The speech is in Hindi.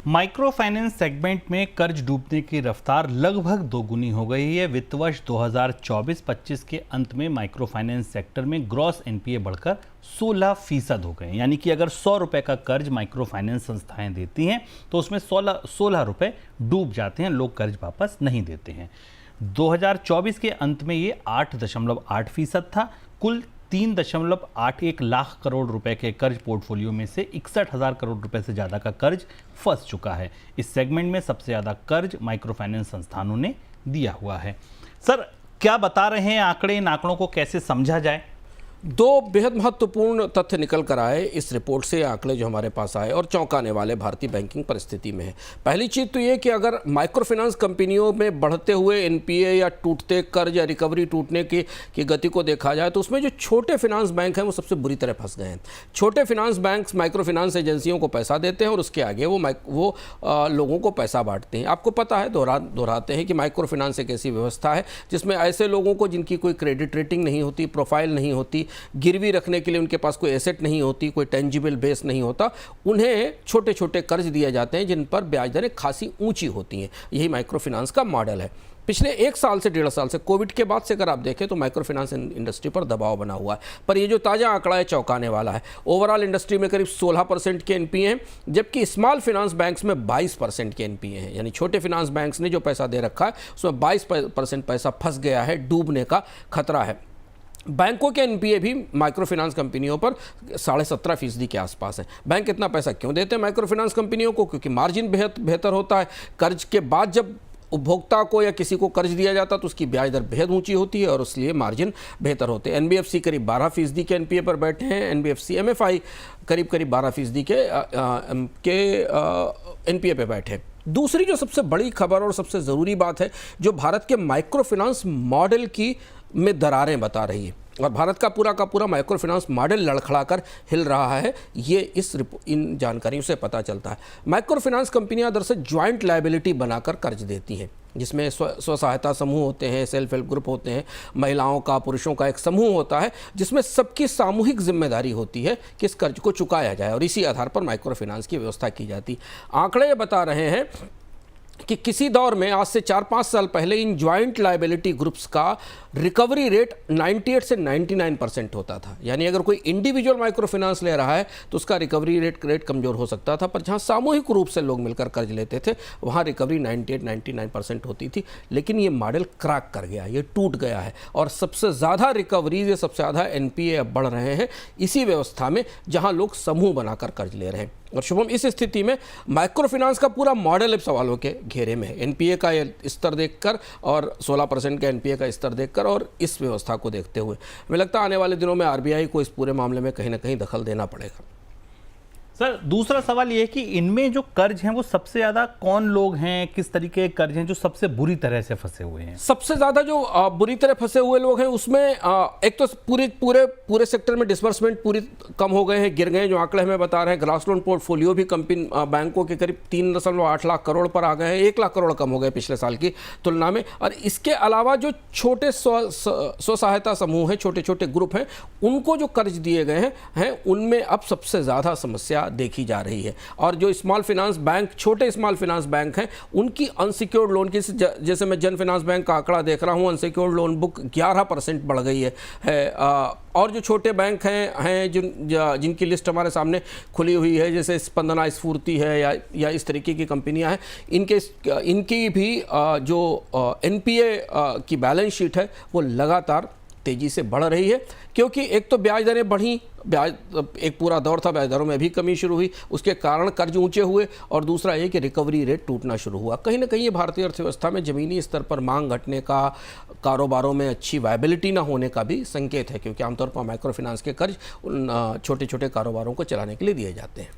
माइक्रो फाइनेंस सेगमेंट में कर्ज डूबने की रफ्तार लगभग दोगुनी हो गई है। वित्त वर्ष 2024-25 के अंत में माइक्रो फाइनेंस सेक्टर में ग्रॉस एनपीए बढ़कर 16% हो गए। यानी कि अगर 100 रुपए का कर्ज माइक्रो फाइनेंस संस्थाएं देती हैं तो उसमें 16 रुपए डूब जाते हैं, लोग कर्ज वापस नहीं देते हैं। 2024 के अंत में ये 8.8% था। कुल 3.81 लाख करोड़ रुपए के कर्ज पोर्टफोलियो में से 61,000 करोड़ रुपए से ज़्यादा का कर्ज फंस चुका है। इस सेगमेंट में सबसे ज़्यादा कर्ज माइक्रो फाइनेंस संस्थानों ने दिया हुआ है। सर, क्या बता रहे हैं आंकड़े? इन आंकड़ों को कैसे समझा जाए? दो बेहद महत्वपूर्ण तथ्य निकल कर आए इस रिपोर्ट से, आंकड़े जो हमारे पास आए और चौंकाने वाले भारतीय बैंकिंग परिस्थिति में है। पहली चीज़ तो ये कि अगर माइक्रो फाइनेंस कंपनियों में बढ़ते हुए एनपीए या टूटते कर्ज या रिकवरी टूटने की गति को देखा जाए तो उसमें जो छोटे फाइनेंस बैंक हैं वो सबसे बुरी तरह फंस गए हैं। छोटे फाइनेंस बैंक माइक्रो फाइनेंस एजेंसियों को पैसा देते हैं और उसके आगे वो लोगों को पैसा बांटते हैं। आपको पता है, दोहराते हैं कि माइक्रो फाइनेंस एक ऐसी व्यवस्था है जिसमें ऐसे लोगों को जिनकी कोई क्रेडिट रेटिंग नहीं होती, प्रोफाइल नहीं होती, गिरवी रखने के लिए उनके पास कोई एसेट नहीं होती, कोई टेंजिबल बेस नहीं होता, उन्हें छोटे छोटे कर्ज दिए जाते हैं जिन पर ब्याज दरें खासी ऊंची होती हैं। यही माइक्रो फाइनेंस का मॉडल है। पिछले 1 साल से 1.5 साल से, कोविड के बाद से अगर आप देखें तो माइक्रो फाइनेंस इंडस्ट्री पर दबाव बना हुआ है। पर ये जो ताज़ा आंकड़ा है चौंकाने वाला है। ओवरऑल इंडस्ट्री में करीब 16% के एनपीए हैं, जबकि स्मॉल फाइनेंस बैंक्स में 22% के एनपीए हैं। यानी छोटे फाइनेंस बैंक्स ने जो पैसा दे रखा है उसमें 22% पैसा फंस गया है, डूबने का खतरा है। बैंकों के एनपीए भी माइक्रो फाइनेंस कंपनियों पर 17.5% के आसपास है। बैंक इतना पैसा क्यों देते हैं माइक्रो फाइनेंस कंपनियों को? क्योंकि मार्जिन बेहतर होता है। कर्ज के बाद जब उपभोक्ता को या किसी को कर्ज दिया जाता तो उसकी ब्याज दर बेहद ऊंची होती है और इसलिए मार्जिन बेहतर होते हैं। एनबीएफसी करीब 12% के एनपीए पर बैठे हैं। एनबीएफसी एमएफआई करीब 12% के एनपीए पर बैठे हैं। दूसरी जो सबसे बड़ी खबर और सबसे ज़रूरी बात है, जो भारत के माइक्रो फाइनेंस मॉडल में दरारें बता रही है और भारत का पूरा माइक्रो फाइनेंस मॉडल लड़खड़ाकर हिल रहा है, ये इन जानकारियों से पता चलता है। माइक्रो फाइनेंस कंपनियां दरअसल ज्वाइंट लायबिलिटी बनाकर कर्ज देती हैं, जिसमें स्व सहायता समूह होते हैं, सेल्फ हेल्प ग्रुप होते हैं, महिलाओं का, पुरुषों का एक समूह होता है जिसमें सबकी सामूहिक जिम्मेदारी होती है कि इस कर्ज को चुकाया जाए और इसी आधार पर माइक्रो फाइनेंस की व्यवस्था की जाती। आंकड़े ये बता रहे हैं कि किसी दौर में आज से 4-5 साल पहले इन ज्वाइंट लायबिलिटी ग्रुप्स का रिकवरी रेट 98 से 99% होता था। यानी अगर कोई इंडिविजुअल माइक्रो फाइनेंस ले रहा है तो उसका रिकवरी रेट कमज़ोर हो सकता था, पर जहां सामूहिक रूप से लोग मिलकर कर्ज लेते थे वहां रिकवरी 98-99% होती थी। लेकिन ये मॉडल क्रैक कर गया, ये टूट गया है और सबसे ज़्यादा रिकवरीज या सबसे ज़्यादा एनपीए अब बढ़ रहे हैं इसी व्यवस्था में जहाँ लोग समूह बनाकर कर्ज ले रहे हैं। और शुभम, इस स्थिति में माइक्रो फाइनेंस का पूरा मॉडल अब सवालों के घेरे में है। एनपीए का स्तर देखकर और 16% का एनपीए का स्तर देखकर और इस व्यवस्था को देखते हुए मुझे लगता है आने वाले दिनों में आरबीआई को इस पूरे मामले में कहीं ना कहीं दखल देना पड़ेगा। सर, दूसरा सवाल ये है कि इनमें जो कर्ज हैं वो सबसे ज़्यादा कौन लोग हैं, किस तरीके के कर्ज हैं जो सबसे बुरी तरह से फंसे हुए हैं? सबसे ज़्यादा जो बुरी तरह फंसे हुए लोग हैं उसमें एक तो पूरे सेक्टर में डिसबर्समेंट पूरी कम हो गए हैं, गिर गए हैं। जो आंकड़े हमें बता रहे हैं, ग्रास लोन पोर्टफोलियो भी बैंकों के करीब 3.8 लाख करोड़ पर आ गए हैं, 1 लाख करोड़ कम हो गए पिछले साल की तुलना में। और इसके अलावा जो छोटे स्व सहायता समूह हैं, छोटे छोटे ग्रुप हैं, उनको जो कर्ज दिए गए हैं उनमें अब सबसे ज़्यादा समस्या देखी जा रही है। और जो स्मॉल फाइनेंस बैंक, छोटे स्मॉल फाइनेंस बैंक हैं, उनकी अनसिक्योर्ड लोन की, जैसे मैं जन फाइनेंस बैंक का आंकड़ा देख रहा हूं, अनसिक्योर्ड लोन बुक 11% बढ़ गई है। और जो छोटे बैंक हैं जिनकी लिस्ट हमारे सामने खुली हुई है, जैसे स्पंदना स्फूर्ति है या इस तरीके की कंपनियां हैं, इनकी भी जो एनपीए की बैलेंस शीट है वो लगातार तेज़ी से बढ़ रही है। क्योंकि एक तो ब्याज दरें बढ़ी, एक पूरा दौर था ब्याज दरों में भी कमी शुरू हुई, उसके कारण कर्ज ऊंचे हुए, और दूसरा ये कि रिकवरी रेट टूटना शुरू हुआ। कहीं ना कहीं ये भारतीय अर्थव्यवस्था में ज़मीनी स्तर पर मांग घटने का, कारोबारों में अच्छी वायबिलिटी ना होने का भी संकेत है, क्योंकि आमतौर पर माइक्रो फाइनेंस के कर्ज उन छोटे छोटे कारोबारों को चलाने के लिए दिए जाते हैं।